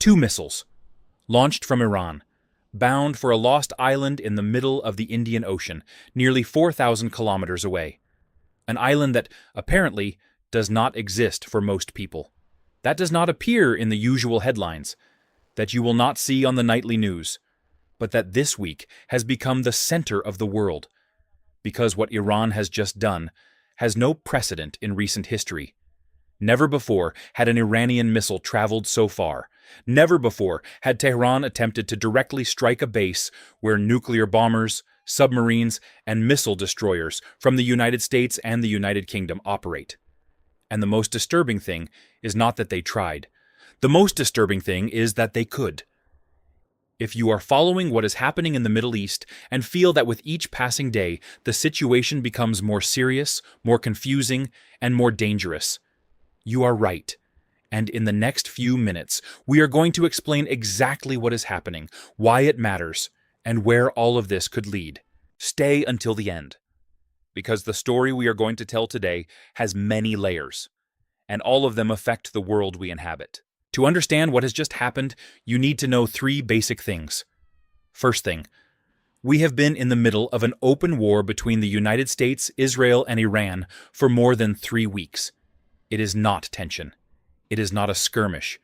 Two missiles, launched from Iran, bound for a lost island in the middle of the Indian Ocean, nearly 4,000 kilometers away. An island that, apparently, does not exist for most people. That does not appear in the usual headlines, that you will not see on the nightly news, but that this week has become the center of the world, because what Iran has just done has no precedent in recent history. Never before had an Iranian missile traveled so far. Never before had Tehran attempted to directly strike a base where nuclear bombers, submarines, and missile destroyers from the United States and the United Kingdom operate. And the most disturbing thing is not that they tried. The most disturbing thing is that they could. If you are following what is happening in the Middle East and feel that with each passing day the situation becomes more serious, more confusing, and more dangerous, you are right. And in the next few minutes, we are going to explain exactly what is happening, why it matters, and where all of this could lead. Stay until the end, because the story we are going to tell today has many layers, and all of them affect the world we inhabit. To understand what has just happened, you need to know three basic things. First thing, we have been in the middle of an open war between the United States, Israel, and Iran for more than 3 weeks. It is not tension. It is not a skirmish.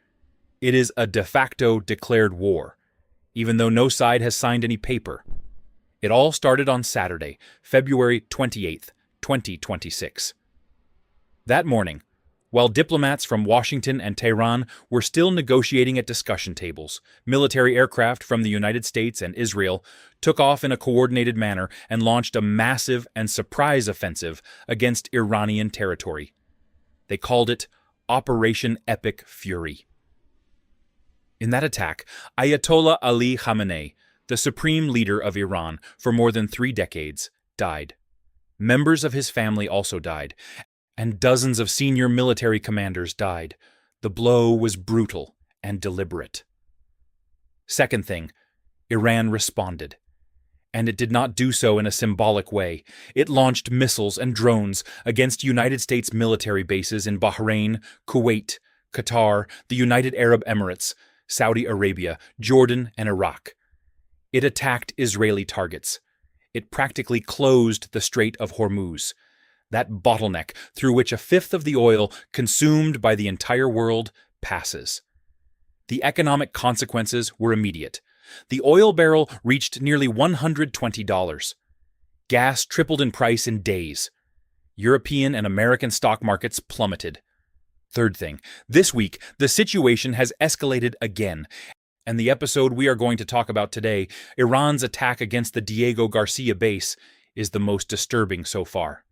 It is a de facto declared war, even though no side has signed any paper. It all started on Saturday, February 28th, 2026. That morning, while diplomats from Washington and Tehran were still negotiating at discussion tables, military aircraft from the United States and Israel took off in a coordinated manner and launched a massive and surprise offensive against Iranian territory. They called it Operation Epic Fury. In that attack, Ayatollah Ali Khamenei, the supreme leader of Iran for more than 3 decades, died. Members of his family also died, and dozens of senior military commanders died. The blow was brutal and deliberate. Second thing, Iran responded. And it did not do so in a symbolic way. It launched missiles and drones against United States military bases in Bahrain, Kuwait, Qatar, the United Arab Emirates, Saudi Arabia, Jordan, and Iraq. It attacked Israeli targets. It practically closed the Strait of Hormuz, that bottleneck through which a fifth of the oil consumed by the entire world passes. The economic consequences were immediate. The oil barrel reached nearly $120. Gas tripled in price in days. European and American stock markets plummeted. Third thing, this week, the situation has escalated again, and the episode we are going to talk about today, Iran's attack against the Diego Garcia base, is the most disturbing so far.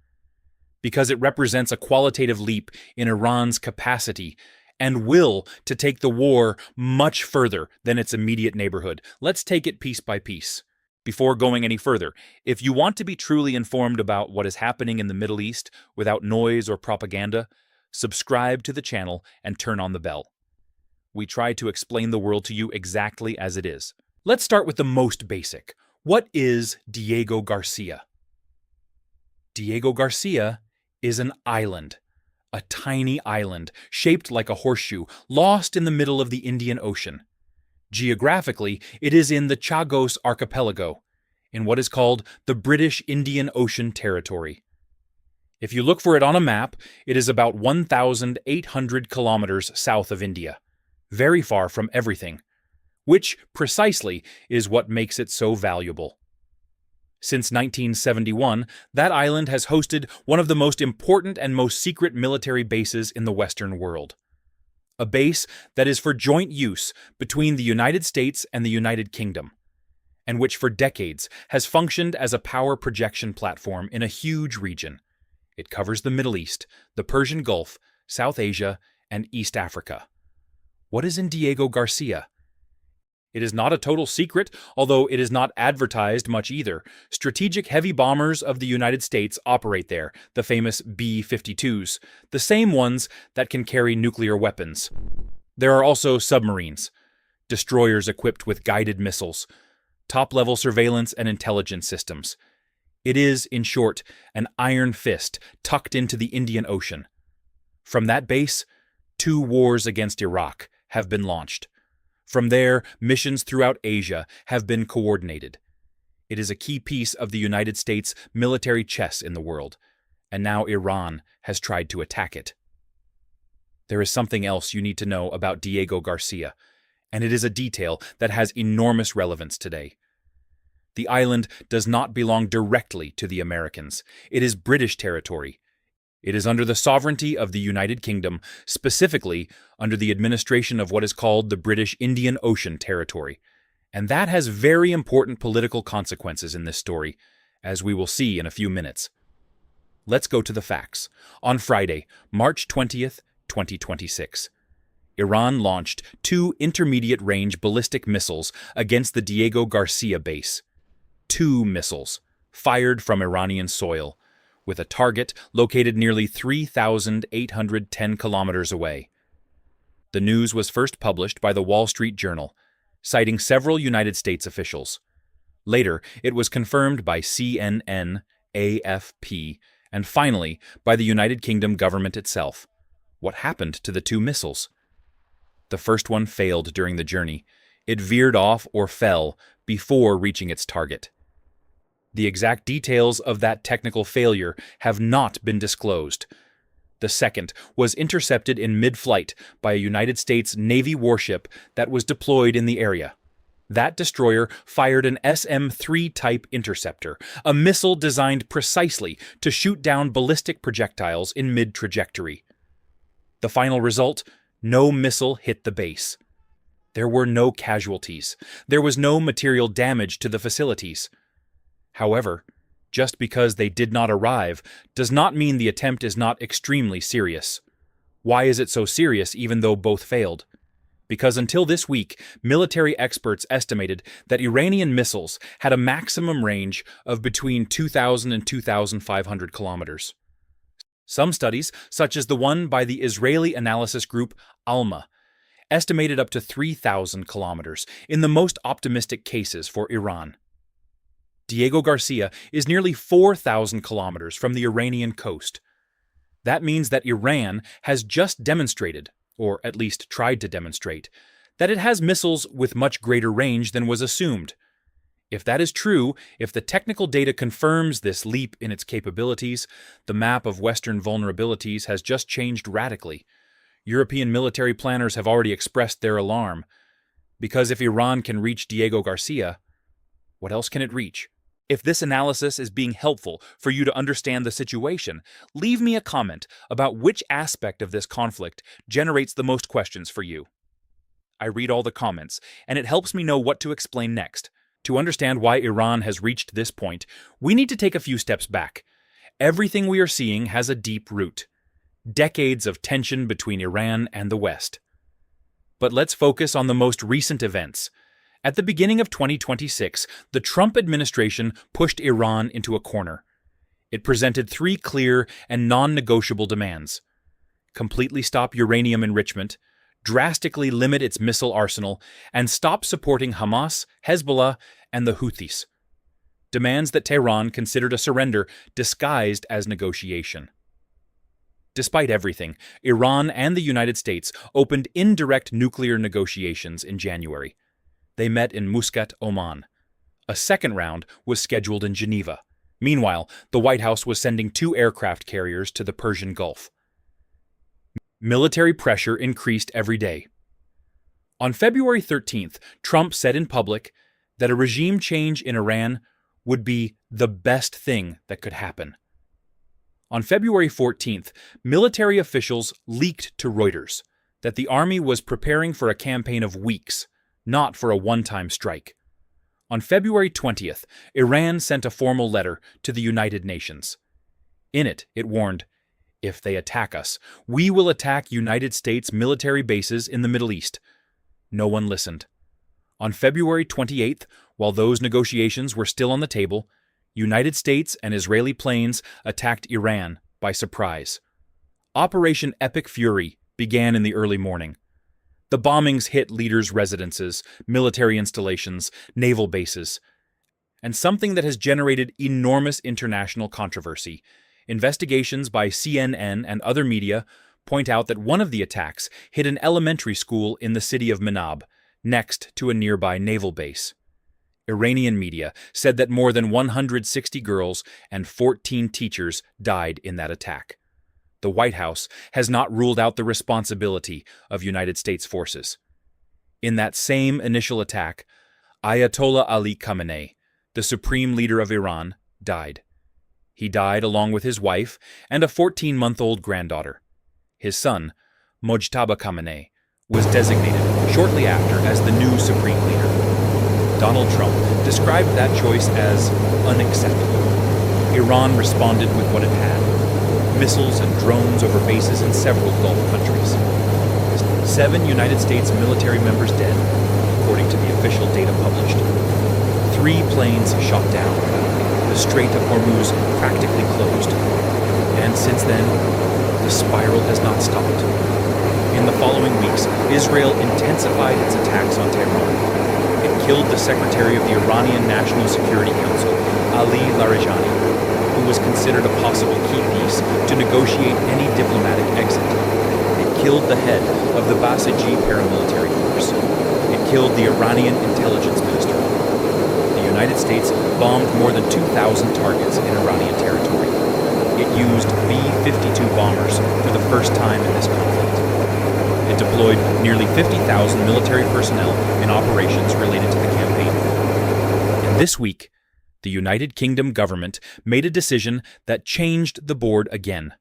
Because it represents a qualitative leap in Iran's capacity and will to take the war much further than its immediate neighborhood. Let's take it piece by piece. Before going any further, if you want to be truly informed about what is happening in the Middle East without noise or propaganda, subscribe to the channel and turn on the bell. We try to explain the world to you exactly as it is. Let's start with the most basic. What is Diego Garcia? Diego Garcia is an island. A tiny island, shaped like a horseshoe, lost in the middle of the Indian Ocean. Geographically, it is in the Chagos Archipelago, in what is called the British Indian Ocean Territory. If you look for it on a map, it is about 1,800 kilometers south of India, very far from everything, which precisely is what makes it so valuable. Since 1971, that island has hosted one of the most important and most secret military bases in the Western world. A base that is for joint use between the United States and the United Kingdom, and which for decades has functioned as a power projection platform in a huge region. It covers the Middle East, the Persian Gulf, South Asia, and East Africa. What is in Diego Garcia? It is not a total secret, although it is not advertised much either. Strategic heavy bombers of the United States operate there, the famous B-52s, the same ones that can carry nuclear weapons. There are also submarines, destroyers equipped with guided missiles, top-level surveillance and intelligence systems. It is, in short, an iron fist tucked into the Indian Ocean. From that base, 2 wars against Iraq have been launched. From there, missions throughout Asia have been coordinated. It is a key piece of the United States' military chess in the world, and now Iran has tried to attack it. There is something else you need to know about Diego Garcia, and it is a detail that has enormous relevance today. The island does not belong directly to the Americans. It is British territory. It is under the sovereignty of the United Kingdom, specifically under the administration of what is called the British Indian Ocean Territory. And that has very important political consequences in this story, as we will see in a few minutes. Let's go to the facts. On Friday, March 20th, 2026, Iran launched 2 intermediate-range ballistic missiles against the Diego Garcia base. 2 missiles, fired from Iranian soil, with a target located nearly 3,810 kilometers away. The news was first published by the Wall Street Journal, citing several United States officials. Later, it was confirmed by CNN, AFP, and finally by the United Kingdom government itself. What happened to the 2 missiles? The first one failed during the journey. It veered off or fell before reaching its target. The exact details of that technical failure have not been disclosed. The second was intercepted in mid-flight by a United States Navy warship that was deployed in the area. That destroyer fired an SM-3 type interceptor, a missile designed precisely to shoot down ballistic projectiles in mid-trajectory. The final result? No missile hit the base. There were no casualties. There was no material damage to the facilities. However, just because they did not arrive does not mean the attempt is not extremely serious. Why is it so serious even though both failed? Because until this week, military experts estimated that Iranian missiles had a maximum range of between 2,000 and 2,500 kilometers. Some studies, such as the one by the Israeli analysis group ALMA, estimated up to 3,000 kilometers in the most optimistic cases for Iran. Diego Garcia is nearly 4,000 kilometers from the Iranian coast. That means that Iran has just demonstrated, or at least tried to demonstrate, that it has missiles with much greater range than was assumed. If that is true, if the technical data confirms this leap in its capabilities, the map of Western vulnerabilities has just changed radically. European military planners have already expressed their alarm. Because if Iran can reach Diego Garcia, what else can it reach? If this analysis is being helpful for you to understand the situation, leave me a comment about which aspect of this conflict generates the most questions for you. I read all the comments, and it helps me know what to explain next. To understand why Iran has reached this point, we need to take a few steps back. Everything we are seeing has a deep root. Decades of tension between Iran and the West. But let's focus on the most recent events. At the beginning of 2026, the Trump administration pushed Iran into a corner. It presented 3 clear and non-negotiable demands: completely stop uranium enrichment, drastically limit its missile arsenal, and stop supporting Hamas, Hezbollah, and the Houthis. Demands that Tehran considered a surrender disguised as negotiation. Despite everything, Iran and the United States opened indirect nuclear negotiations in January. They met in Muscat, Oman. A second round was scheduled in Geneva. Meanwhile, the White House was sending 2 aircraft carriers to the Persian Gulf. Military pressure increased every day. On February 13th, Trump said in public that a regime change in Iran would be the best thing that could happen. On February 14th, military officials leaked to Reuters that the army was preparing for a campaign of weeks, not for a one-time strike. On February 20th, Iran sent a formal letter to the United Nations. In it, it warned, "If they attack us, we will attack United States military bases in the Middle East." No one listened. On February 28th, while those negotiations were still on the table, United States and Israeli planes attacked Iran by surprise. Operation Epic Fury began in the early morning. The bombings hit leaders' residences, military installations, naval bases. And something that has generated enormous international controversy. Investigations by CNN and other media point out that one of the attacks hit an elementary school in the city of Manab, next to a nearby naval base. Iranian media said that more than 160 girls and 14 teachers died in that attack. The White House has not ruled out the responsibility of United States forces. In that same initial attack, Ayatollah Ali Khamenei, the supreme leader of Iran, died. He died along with his wife and a 14-month-old granddaughter. His son, Mojtaba Khamenei, was designated shortly after as the new supreme leader. Donald Trump described that choice as unacceptable. Iran responded with what it had: missiles and drones over bases in several Gulf countries. 7 United States military members dead, according to the official data published. 3 planes shot down. The Strait of Hormuz practically closed. And since then, the spiral has not stopped. In the following weeks, Israel intensified its attacks on Tehran. It killed the secretary of the Iranian National Security Council, Ali Larijani, who was considered a possible key piece to negotiate any diplomatic exit. It killed the head of the Basiji paramilitary force. It killed the Iranian intelligence minister. The United States bombed more than 2,000 targets in Iranian territory. It used B-52 bombers for the first time in this conflict. It deployed nearly 50,000 military personnel in operations related to the campaign. And this week, the United Kingdom government made a decision that changed the board again.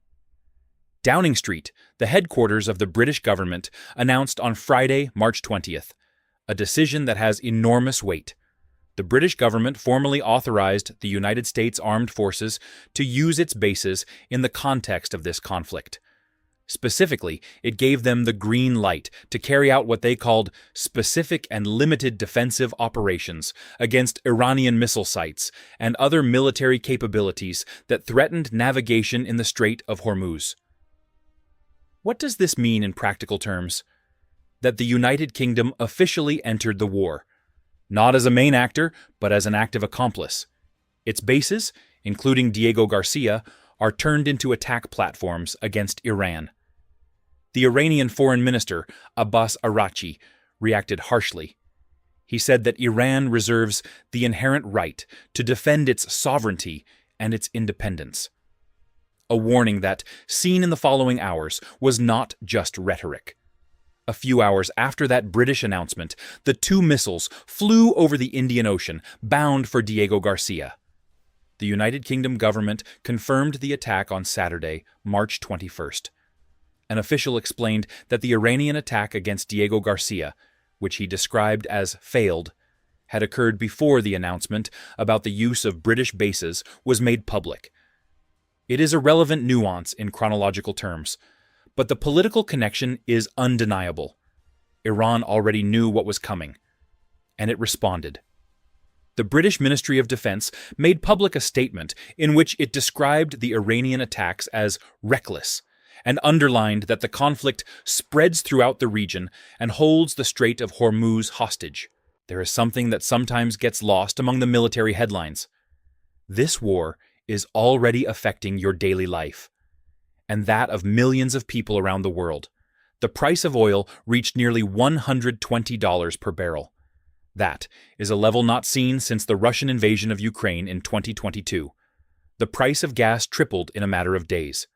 Downing Street, the headquarters of the British government, announced on Friday, March 20th, a decision that has enormous weight. The British government formally authorized the United States Armed Forces to use its bases in the context of this conflict. Specifically, it gave them the green light to carry out what they called specific and limited defensive operations against Iranian missile sites and other military capabilities that threatened navigation in the Strait of Hormuz. What does this mean in practical terms? That the United Kingdom officially entered the war, not as a main actor, but as an active accomplice. Its bases, including Diego Garcia, are turned into attack platforms against Iran. The Iranian Foreign Minister, Abbas Araghchi, reacted harshly. He said that Iran reserves the inherent right to defend its sovereignty and its independence. A warning that, seen in the following hours, was not just rhetoric. A few hours after that British announcement, the 2 missiles flew over the Indian Ocean, bound for Diego Garcia. The United Kingdom government confirmed the attack on Saturday, March 21st. An official explained that the Iranian attack against Diego Garcia, which he described as failed, had occurred before the announcement about the use of British bases was made public. It is a relevant nuance in chronological terms, but the political connection is undeniable. Iran already knew what was coming, and it responded. The British Ministry of Defense made public a statement in which it described the Iranian attacks as reckless and underlined that the conflict spreads throughout the region and holds the Strait of Hormuz hostage. There is something that sometimes gets lost among the military headlines. This war is already affecting your daily life, and that of millions of people around the world. The price of oil reached nearly $120 per barrel. That is a level not seen since the Russian invasion of Ukraine in 2022. The price of gas tripled in a matter of days.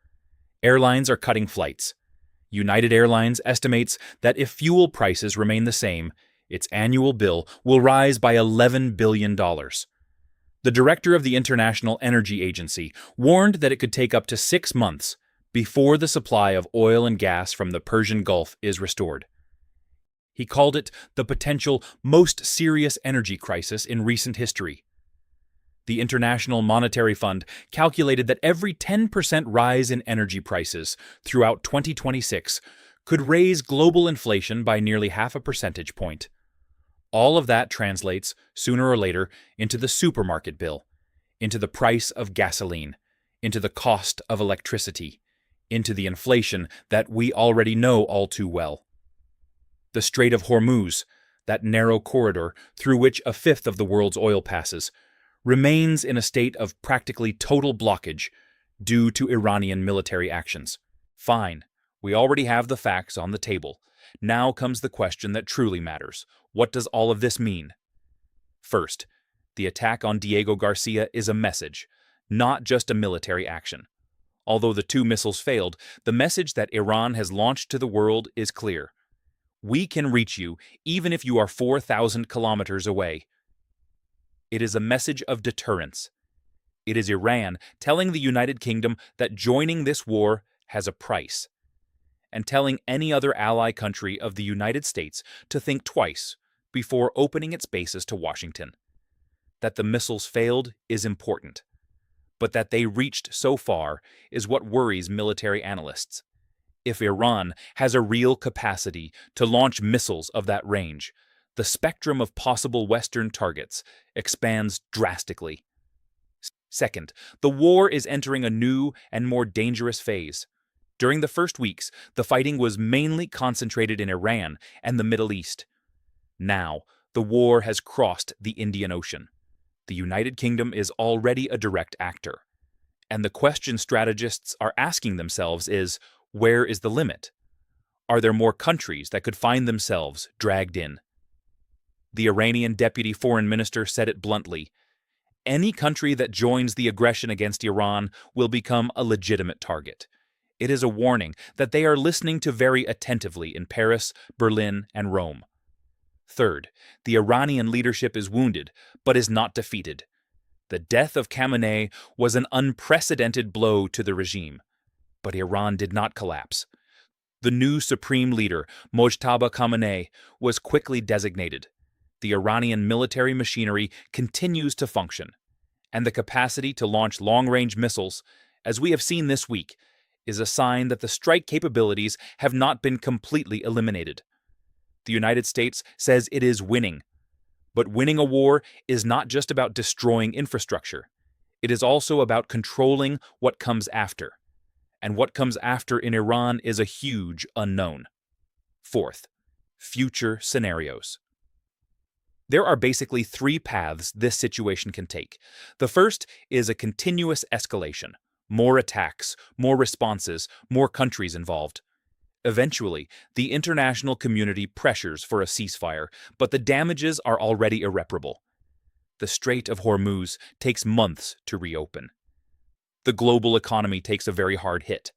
Airlines are cutting flights. United Airlines estimates that if fuel prices remain the same, its annual bill will rise by $11 billion. The director of the International Energy Agency warned that it could take up to 6 months before the supply of oil and gas from the Persian Gulf is restored. He called it the potential most serious energy crisis in recent history. The International Monetary Fund calculated that every 10% rise in energy prices throughout 2026 could raise global inflation by nearly half a percentage point. All of that translates, sooner or later, into the supermarket bill, into the price of gasoline, into the cost of electricity, into the inflation that we already know all too well. The Strait of Hormuz, that narrow corridor through which a fifth of the world's oil passes, remains in a state of practically total blockage due to Iranian military actions. Fine, we already have the facts on the table. Now comes the question that truly matters. What does all of this mean? First, the attack on Diego Garcia is a message, not just a military action. Although the two missiles failed, the message that Iran has launched to the world is clear. We can reach you even if you are 4,000 kilometers away. It is a message of deterrence. It is Iran telling the United Kingdom that joining this war has a price, and telling any other ally country of the United States to think twice before opening its bases to Washington. That the missiles failed is important, but that they reached so far is what worries military analysts. If Iran has a real capacity to launch missiles of that range, the spectrum of possible Western targets expands drastically. Second, the war is entering a new and more dangerous phase. During the first weeks, the fighting was mainly concentrated in Iran and the Middle East. Now, the war has crossed the Indian Ocean. The United Kingdom is already a direct actor. And the question strategists are asking themselves is, where is the limit? Are there more countries that could find themselves dragged in? The Iranian deputy foreign minister said it bluntly. Any country that joins the aggression against Iran will become a legitimate target. It is a warning that they are listening to very attentively in Paris, Berlin, and Rome. Third, the Iranian leadership is wounded, but is not defeated. The death of Khamenei was an unprecedented blow to the regime. But Iran did not collapse. The new supreme leader, Mojtaba Khamenei, was quickly designated. The Iranian military machinery continues to function, and the capacity to launch long-range missiles, as we have seen this week, is a sign that the strike capabilities have not been completely eliminated. The United States says it is winning. But winning a war is not just about destroying infrastructure. It is also about controlling what comes after. And what comes after in Iran is a huge unknown. Fourth, future scenarios. There are basically three paths this situation can take. The first is a continuous escalation. More attacks, more responses, more countries involved. Eventually, the international community pressures for a ceasefire, but the damages are already irreparable. The Strait of Hormuz takes months to reopen. The global economy takes a very hard hit.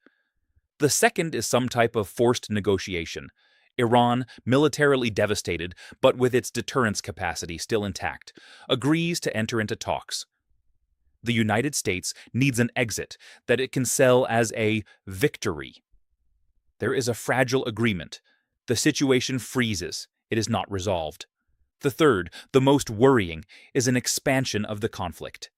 The second is some type of forced negotiation. Iran, militarily devastated, but with its deterrence capacity still intact, agrees to enter into talks. The United States needs an exit that it can sell as a victory. There is a fragile agreement. The situation freezes. It is not resolved. The third, the most worrying, is an expansion of the conflict.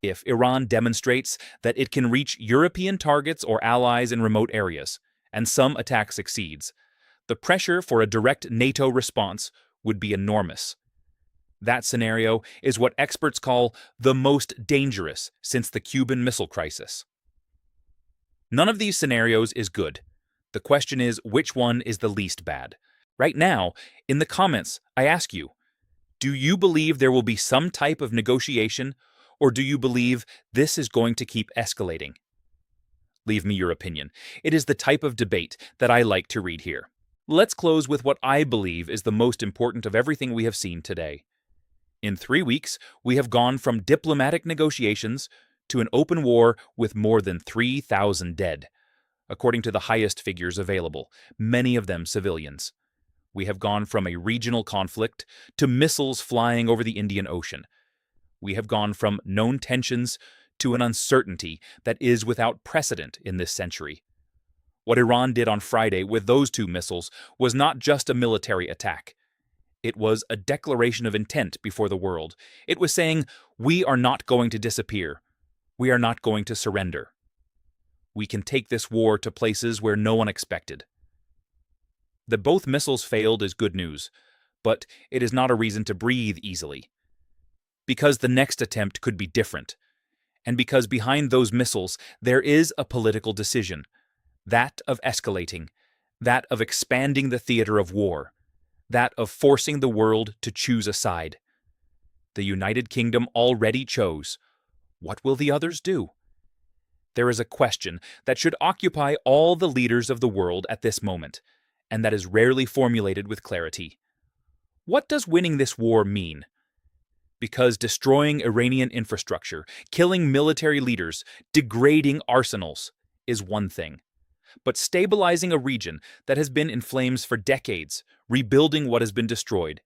If Iran demonstrates that it can reach European targets or allies in remote areas, and some attack succeeds, the pressure for a direct NATO response would be enormous. That scenario is what experts call the most dangerous since the Cuban Missile Crisis. None of these scenarios is good. The question is, which one is the least bad? Right now, in the comments, I ask you, do you believe there will be some type of negotiation, or do you believe this is going to keep escalating? Leave me your opinion. It is the type of debate that I like to read here. Let's close with what I believe is the most important of everything we have seen today. In 3 weeks, we have gone from diplomatic negotiations to an open war with more than 3,000 dead. According to the highest figures available, many of them civilians. We have gone from a regional conflict to missiles flying over the Indian Ocean. We have gone from known tensions to an uncertainty that is without precedent in this century. What Iran did on Friday with those two missiles was not just a military attack. It was a declaration of intent before the world. It was saying, we are not going to disappear. We are not going to surrender. We can take this war to places where no one expected. That both missiles failed is good news, but it is not a reason to breathe easily. Because the next attempt could be different, and because behind those missiles there is a political decision, that of escalating, that of expanding the theater of war, that of forcing the world to choose a side. The United Kingdom already chose. What will the others do? There is a question that should occupy all the leaders of the world at this moment, and that is rarely formulated with clarity. What does winning this war mean? Because destroying Iranian infrastructure, killing military leaders, degrading arsenals is one thing. But stabilizing a region that has been in flames for decades, rebuilding what has been destroyed,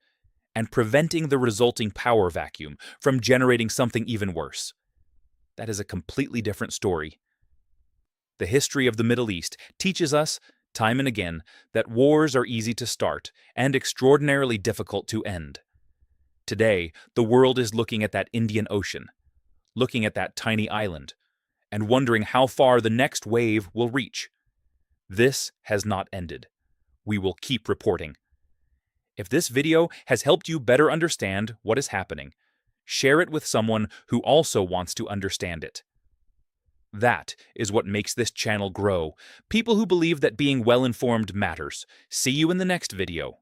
and preventing the resulting power vacuum from generating something even worse, that is a completely different story. The history of the Middle East teaches us, time and again, that wars are easy to start and extraordinarily difficult to end. Today, the world is looking at that Indian Ocean, looking at that tiny island, and wondering how far the next wave will reach. This has not ended. We will keep reporting. If this video has helped you better understand what is happening, share it with someone who also wants to understand it. That is what makes this channel grow. People who believe that being well-informed matters. See you in the next video.